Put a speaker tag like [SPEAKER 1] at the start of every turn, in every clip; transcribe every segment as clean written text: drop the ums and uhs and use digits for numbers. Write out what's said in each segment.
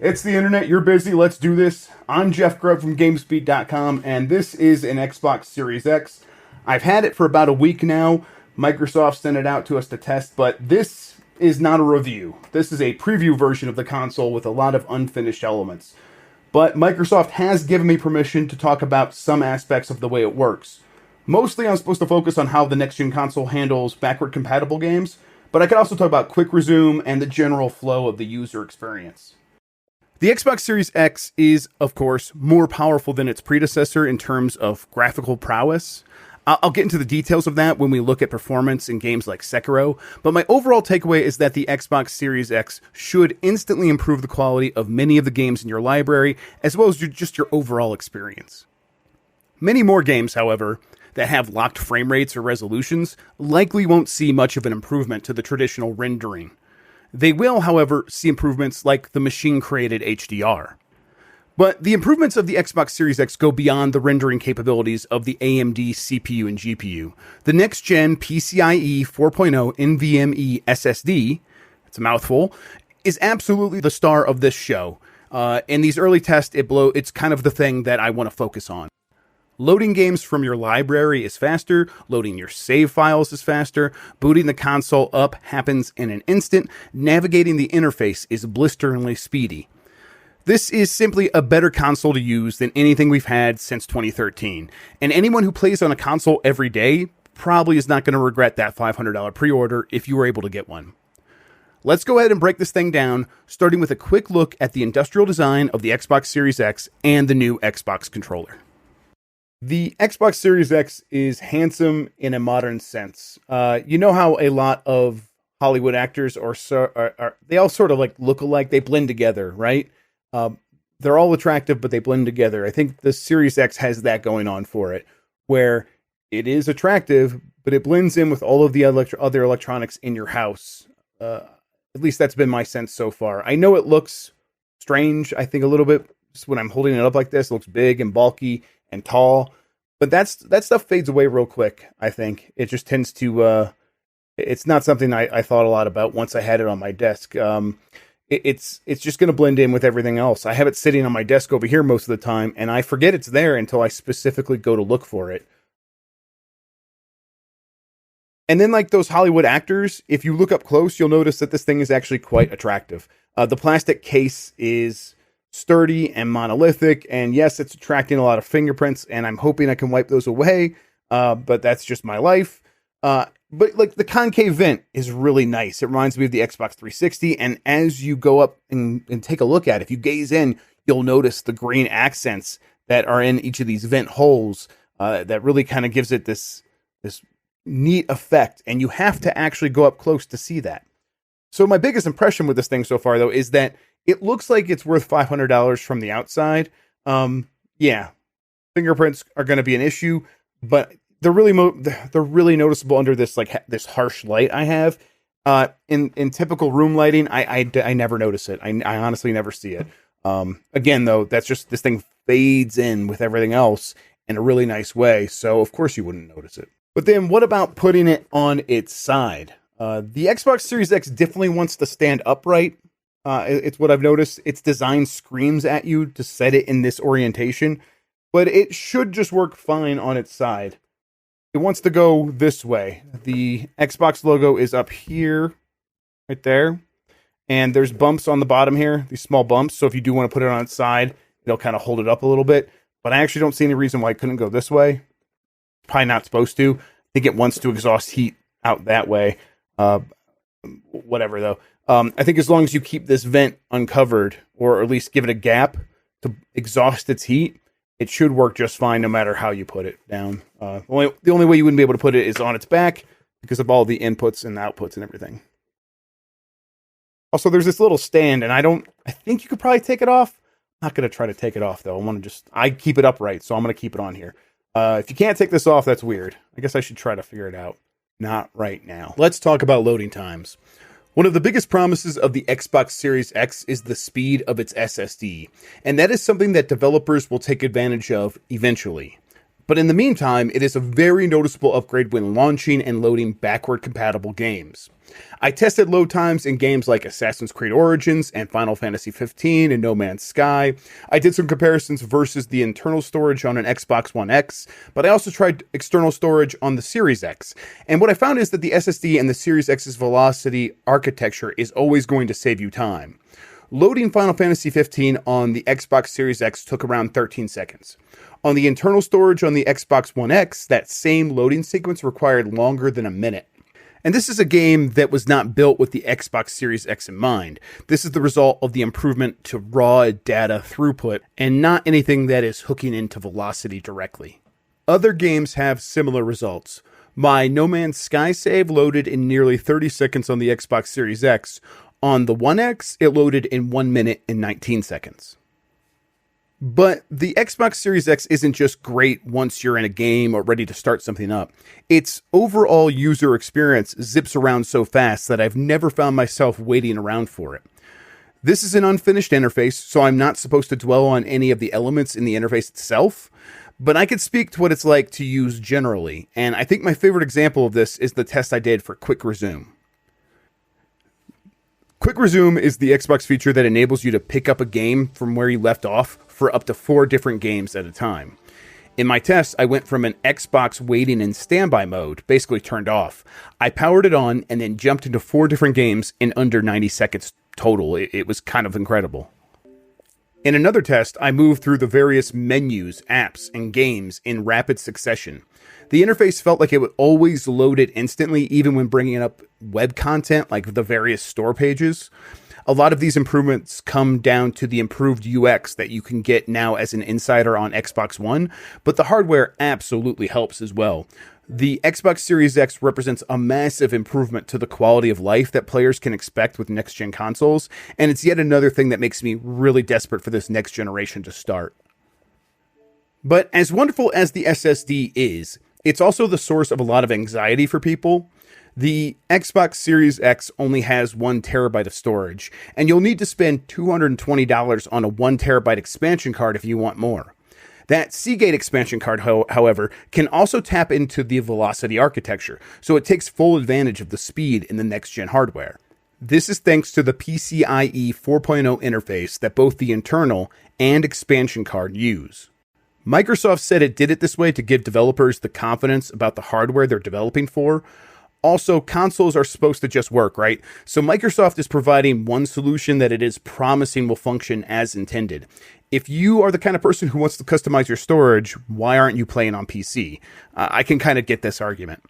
[SPEAKER 1] It's the internet, you're busy, let's do this. I'm Jeff Grubb from GameSpeed.com, and this is an Xbox Series X. I've had it for about a week now. Microsoft sent it out to us to test, but this is not a review. This is a preview version of the console with a lot of unfinished elements. But Microsoft has given me permission to talk about some aspects of the way it works. Mostly I'm supposed to focus on how the next-gen console handles backward-compatible games, but I can also talk about quick resume and the general flow of the user experience. The Xbox Series X is, of course, more powerful than its predecessor in terms of graphical prowess. I'll get into the details of that when we look at performance in games like Sekiro, but my overall takeaway is that the Xbox Series X should instantly improve the quality of many of the games in your library, as well as just your overall experience. Many more games, however, that have locked frame rates or resolutions likely won't see much of an improvement to the traditional rendering. They will, however, see improvements like the machine-created HDR. But the improvements of the Xbox Series X go beyond the rendering capabilities of the AMD CPU and GPU. The next-gen PCIe 4.0 NVMe SSD, it's a mouthful, is absolutely the star of this show. In these early tests, it's kind of the thing that I want to focus on. Loading games from your library is faster, loading your save files is faster, booting the console up happens in an instant, navigating the interface is blisteringly speedy. This is simply a better console to use than anything we've had since 2013, and anyone who plays on a console every day probably is not going to regret that $500 pre-order if you were able to get one. Let's go ahead and break this thing down, starting with a quick look at the industrial design of the Xbox Series X and the new Xbox controller. The Xbox Series X is handsome in a modern sense. You know how a lot of Hollywood actors are they all sort of like look alike, they blend together, right? They're all attractive, but they blend together. I think the Series X has that going on for it, where it is attractive, but it blends in with all of the other electronics in your house. At least that's been my sense so far. I know it looks strange, I think a little bit, just when I'm holding it up like this. It looks big and bulky and tall, but that stuff fades away real quick. I think it just tends to it's not something I thought a lot about once I had it on my desk. It's just going to blend in with everything else. I have it sitting on my desk over here most of the time, and I forget it's there until I specifically go to look for it. And then, like those Hollywood actors, if you look up close, you'll notice that this thing is actually quite attractive. The plastic case is sturdy and monolithic, and yes, it's attracting a lot of fingerprints, and I'm hoping I can wipe those away, but that's just my life. But like the concave vent is really nice. It reminds me of the Xbox 360, and as you go up and take a look at it, if you gaze in, you'll notice the green accents that are in each of these vent holes that really kind of gives it this neat effect, and you have to actually go up close to see that. So my biggest impression with this thing so far, though, is that it looks like it's worth $500 from the outside. Yeah, fingerprints are going to be an issue, but they're really noticeable under this this harsh light I have. In typical room lighting, I never notice it. I honestly never see it. Again, though, that's just this thing fades in with everything else in a really nice way, so of course you wouldn't notice it. But then what about putting it on its side? The Xbox Series X definitely wants to stand upright. It's what I've noticed. Its design screams at you to set it in this orientation, but it should just work fine on its side. It wants to go this way. The Xbox logo is up here, right there, and there's bumps on the bottom here, these small bumps, so if you do want to put it on its side, it'll kind of hold it up a little bit, but I actually don't see any reason why it couldn't go this way. Probably not supposed to. I think it wants to exhaust heat out that way. Whatever, though. I think as long as you keep this vent uncovered, or at least give it a gap to exhaust its heat, it should work just fine no matter how you put it down. The only way you wouldn't be able to put it is on its back because of all the inputs and outputs and everything. Also, there's this little stand, and I think you could probably take it off. I'm not going to try to take it off, though. I keep it upright, so I'm going to keep it on here. If you can't take this off, that's weird. I guess I should try to figure it out. Not right now. Let's talk about loading times. One of the biggest promises of the Xbox Series X is the speed of its SSD, and that is something that developers will take advantage of eventually. but in the meantime, it is a very noticeable upgrade when launching and loading backward-compatible games. I tested load times in games like Assassin's Creed Origins and Final Fantasy XV and No Man's Sky. I did some comparisons versus the internal storage on an Xbox One X, but I also tried external storage on the Series X. And what I found is that the SSD and the Series X's velocity architecture is always going to save you time. Loading Final Fantasy XV on the Xbox Series X took around 13 seconds. On the internal storage on the Xbox One X, that same loading sequence required longer than a minute. And this is a game that was not built with the Xbox Series X in mind. This is the result of the improvement to raw data throughput and not anything that is hooking into velocity directly. Other games have similar results. My No Man's Sky save loaded in nearly 30 seconds on the Xbox Series X. On the One X, it loaded in 1 minute and 19 seconds. But the Xbox Series X isn't just great once you're in a game or ready to start something up. Its overall user experience zips around so fast that I've never found myself waiting around for it. This is an unfinished interface, so I'm not supposed to dwell on any of the elements in the interface itself, but I could speak to what it's like to use generally, and I think my favorite example of this is the test I did for Quick Resume. Quick Resume is the Xbox feature that enables you to pick up a game from where you left off for up to 4 different games at a time. In my test, I went from an Xbox waiting in standby mode, basically turned off. I powered it on and then jumped into 4 different games in under 90 seconds total. It was kind of incredible. In another test, I moved through the various menus, apps, and games in rapid succession. The interface felt like it would always load it instantly, even when bringing up web content like the various store pages. A lot of these improvements come down to the improved UX that you can get now as an insider on Xbox One, but the hardware absolutely helps as well. The Xbox Series X represents a massive improvement to the quality of life that players can expect with next-gen consoles, and it's yet another thing that makes me really desperate for this next generation to start. But as wonderful as the SSD is, it's also the source of a lot of anxiety for people. The Xbox Series X only has 1 terabyte of storage, and you'll need to spend $220 on a 1 terabyte expansion card if you want more. That Seagate expansion card, however, can also tap into the velocity architecture, so it takes full advantage of the speed in the next-gen hardware. This is thanks to the PCIe 4.0 interface that both the internal and expansion card use. Microsoft said it did it this way to give developers the confidence about the hardware they're developing for. Also, consoles are supposed to just work, right? So Microsoft is providing one solution that it is promising will function as intended. If you are the kind of person who wants to customize your storage, why aren't you playing on PC? I can kind of get this argument.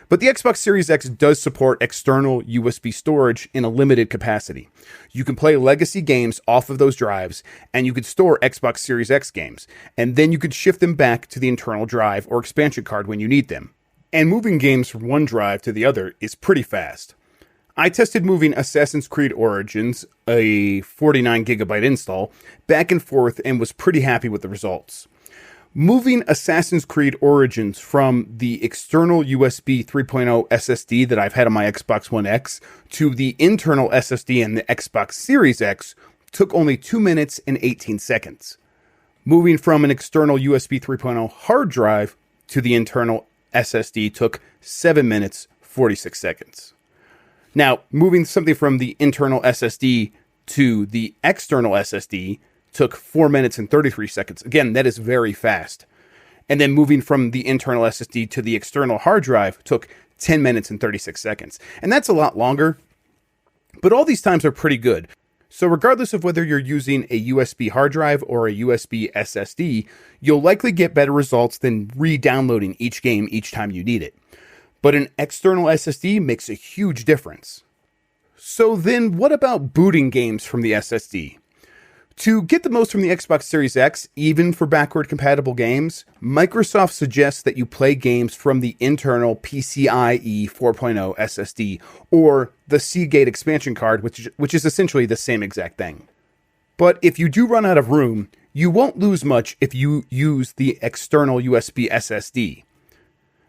[SPEAKER 1] But the Xbox Series X does support external USB storage in a limited capacity. You can play legacy games off of those drives, and you could store Xbox Series X games, and then you could shift them back to the internal drive or expansion card when you need them. And moving games from one drive to the other is pretty fast. I tested moving Assassin's Creed Origins, a 49 gigabyte install, back and forth and was pretty happy with the results. Moving Assassin's Creed Origins from the external USB 3.0 SSD that I've had on my Xbox One X to the internal SSD in the Xbox Series X took only 2 minutes and 18 seconds. Moving from an external USB 3.0 hard drive to the internal SSD took 7 minutes, 46 seconds. Now, moving something from the internal SSD to the external SSD took 4 minutes and 33 seconds. Again, that is very fast. And then moving from the internal SSD to the external hard drive took 10 minutes and 36 seconds. And that's a lot longer, but all these times are pretty good. So regardless of whether you're using a USB hard drive or a USB SSD, you'll likely get better results than re-downloading each game each time you need it. But an external SSD makes a huge difference. So then what about booting games from the SSD? To get the most from the Xbox Series X, even for backward compatible games, Microsoft suggests that you play games from the internal PCIe 4.0 SSD, or the Seagate expansion card, which is essentially the same exact thing. But if you do run out of room, you won't lose much if you use the external USB SSD.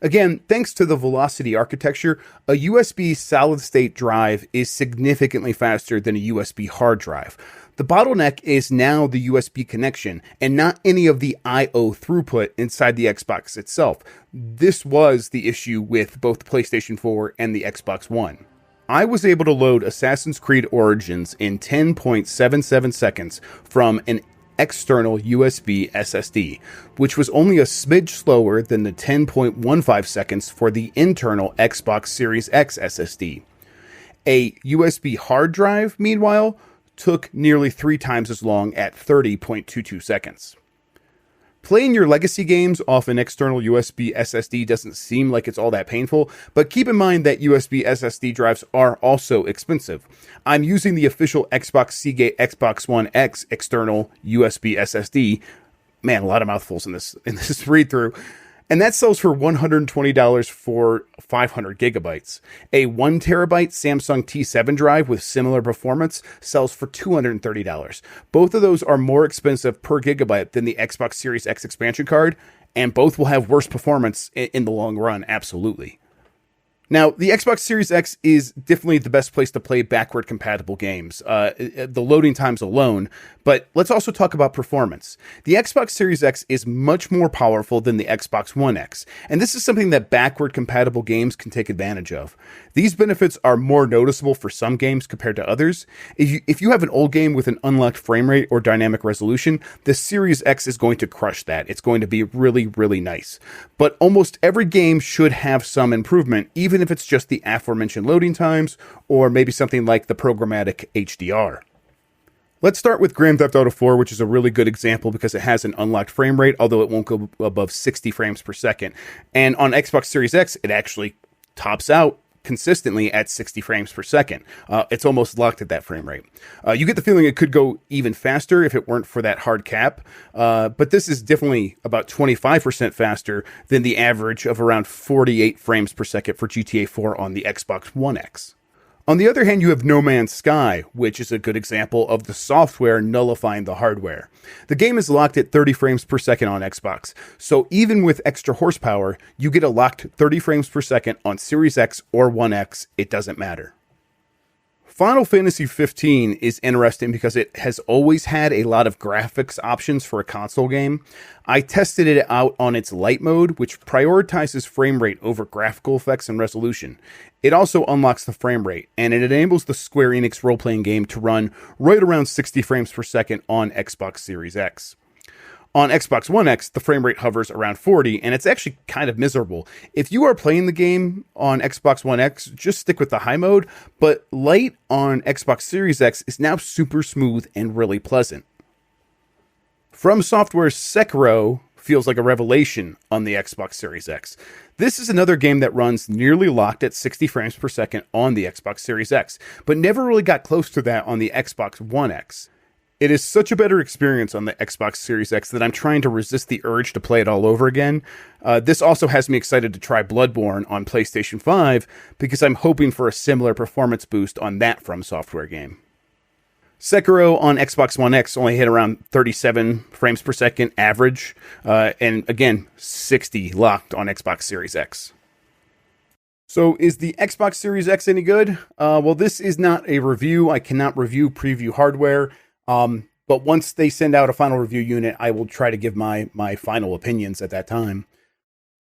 [SPEAKER 1] Again, thanks to the velocity architecture, a USB solid-state drive is significantly faster than a USB hard drive. The bottleneck is now the USB connection and not any of the I/O throughput inside the Xbox itself. This was the issue with both the PlayStation 4 and the Xbox One. I was able to load Assassin's Creed Origins in 10.77 seconds from an external USB SSD, which was only a smidge slower than the 10.15 seconds for the internal Xbox Series X SSD. A USB hard drive, meanwhile, took nearly 3 times as long at 30.22 seconds. Playing your legacy games off an external USB SSD doesn't seem like it's all that painful, but keep in mind that USB SSD drives are also expensive. I'm using the official Xbox Seagate Xbox One X external USB SSD. Man, a lot of mouthfuls in this read through. And that sells for $120 for 500 gigabytes. A 1 terabyte Samsung T7 drive with similar performance sells for $230. Both of those are more expensive per gigabyte than the Xbox Series X expansion card, and both will have worse performance in the long run, absolutely. Now, the Xbox Series X is definitely the best place to play backward compatible games, the loading times alone, but let's also talk about performance. The Xbox Series X is much more powerful than the Xbox One X, and this is something that backward compatible games can take advantage of. These benefits are more noticeable for some games compared to others. If you have an old game with an unlocked frame rate or dynamic resolution, the Series X is going to crush that. It's going to be really, really nice. But almost every game should have some improvement, even if it's just the aforementioned loading times, or maybe something like the programmatic HDR. Let's start with Grand Theft Auto 4, which is a really good example because it has an unlocked frame rate, although it won't go above 60 frames per second. And on Xbox Series X, it actually tops out consistently at 60 frames per second. It's almost locked at that frame rate. You get the feeling it could go even faster if it weren't for that hard cap, but this is definitely about 25% faster than the average of around 48 frames per second for GTA 4 on the Xbox One X. On the other hand, you have No Man's Sky, which is a good example of the software nullifying the hardware. The game is locked at 30 frames per second on Xbox, so even with extra horsepower, you get a locked 30 frames per second on Series X or One X, it doesn't matter. Final Fantasy 15 is interesting because it has always had a lot of graphics options for a console game. I tested it out on its light mode, which prioritizes frame rate over graphical effects and resolution. It also unlocks the frame rate, and it enables the Square Enix role-playing game to run right around 60 frames per second on Xbox Series X. On Xbox One X, the frame rate hovers around 40, and it's actually kind of miserable. If you are playing the game on Xbox One X, just stick with the high mode, but light on Xbox Series X is now super smooth and really pleasant. From Software's Sekiro feels like a revelation on the Xbox Series X. This is another game that runs nearly locked at 60 frames per second on the Xbox Series X, but never really got close to that on the Xbox One X. It is such a better experience on the Xbox Series X that I'm trying to resist the urge to play it all over again. This also has me excited to try Bloodborne on PlayStation 5 because I'm hoping for a similar performance boost on that From Software game. Sekiro on Xbox One X only hit around 37 frames per second average, and again, 60 locked on Xbox Series X. So is the Xbox Series X any good? Well, this is not a review. I cannot preview hardware. But once they send out a final review unit, I will try to give my final opinions at that time.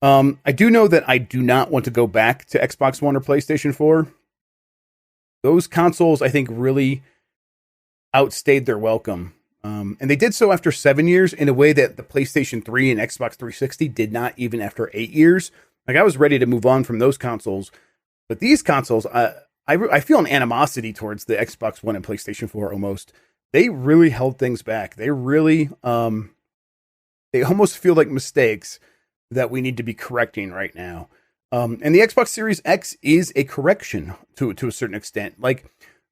[SPEAKER 1] I do know that I do not want to go back to Xbox One or PlayStation 4. Those consoles, I think, really outstayed their welcome. And they did so after 7 years in a way that the PlayStation 3 and Xbox 360 did not even after 8 years. Like, I was ready to move on from those consoles. But these consoles, I feel an animosity towards the Xbox One and PlayStation 4 almost. They really held things back. They really, they almost feel like mistakes that we need to be correcting right now. And the Xbox Series X is a correction to a certain extent. Like,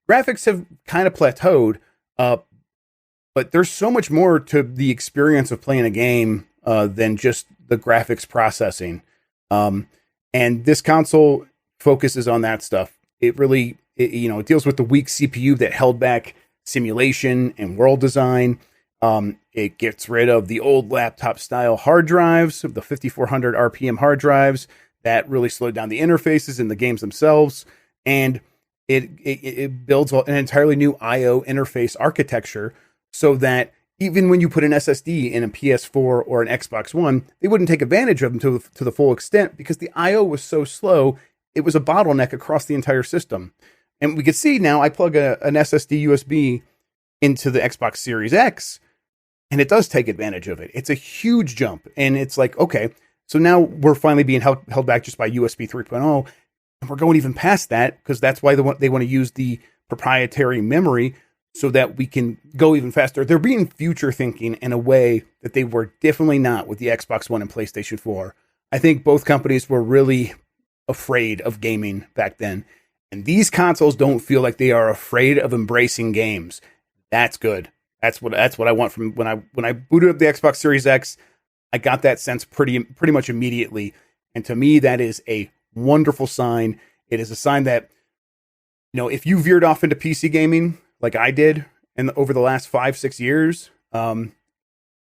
[SPEAKER 1] graphics have kind of plateaued, but there's so much more to the experience of playing a game than just the graphics processing. And this console focuses on that stuff. It really, it deals with the weak CPU that held back simulation and world design. It gets rid of the old laptop style hard drives, the 5400 RPM hard drives that really slowed down the interfaces in the games themselves. And it builds an entirely new I/O interface architecture so that even when you put an SSD in a PS4 or an Xbox One, they wouldn't take advantage of them to the full extent because the I/O was so slow. It was a bottleneck across the entire system. And we can see now I plug an SSD USB into the Xbox Series X, and it does take advantage of it. It's a huge jump. And it's like, okay, so now we're finally being held back just by USB 3.0. And we're going even past that because that's why they want to use the proprietary memory so that we can go even faster. They're being future thinking in a way that they were definitely not with the Xbox One and PlayStation 4. I think both companies were really afraid of gaming back then. And these consoles don't feel like they are afraid of embracing games. That's good. That's what I want from when I booted up the Xbox Series X. I got that sense pretty much immediately. And to me, that is a wonderful sign. It is a sign that, if you veered off into PC gaming like I did over the last 5-6 years, and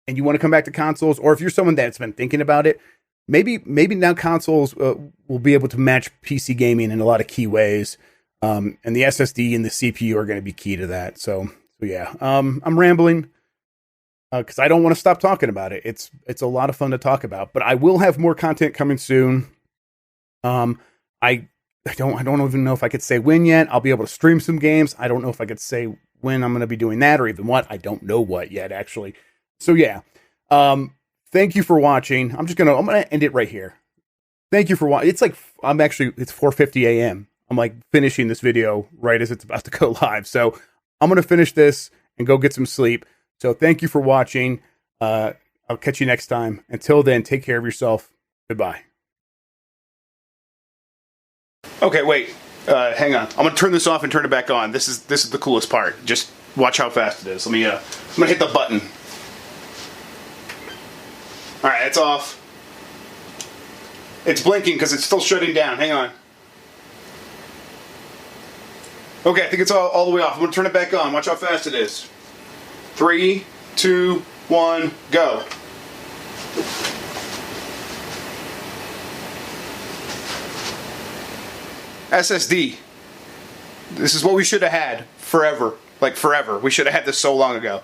[SPEAKER 1] you want to come back to consoles, or if you're someone that's been thinking about it, maybe now consoles will be able to match PC gaming in a lot of key ways. And the SSD and the CPU are going to be key to that. So yeah, I'm rambling because I don't want to stop talking about it. It's a lot of fun to talk about, but I will have more content coming soon. I don't even know if I could say when yet. I'll be able to stream some games. I don't know if I could say when I'm going to be doing that or even what. I don't know what yet, actually. So yeah. Thank you for watching. I'm going to end it right here. Thank you for watching. It's 4:50 a.m. I'm like finishing this video right as it's about to go live. So I'm going to finish this and go get some sleep. So thank you for watching. I'll catch you next time. Until then, take care of yourself. Goodbye. Okay, wait. Hang on. I'm going to turn this off and turn it back on. This is the coolest part. Just watch how fast it is. I'm going to hit the button. All right, it's off. It's blinking because it's still shutting down. Hang on. Okay, I think it's all the way off. I'm going to turn it back on. Watch how fast it is. 3, 2, 1, go. SSD. This is what we should have had forever. Like forever. We should have had this so long ago.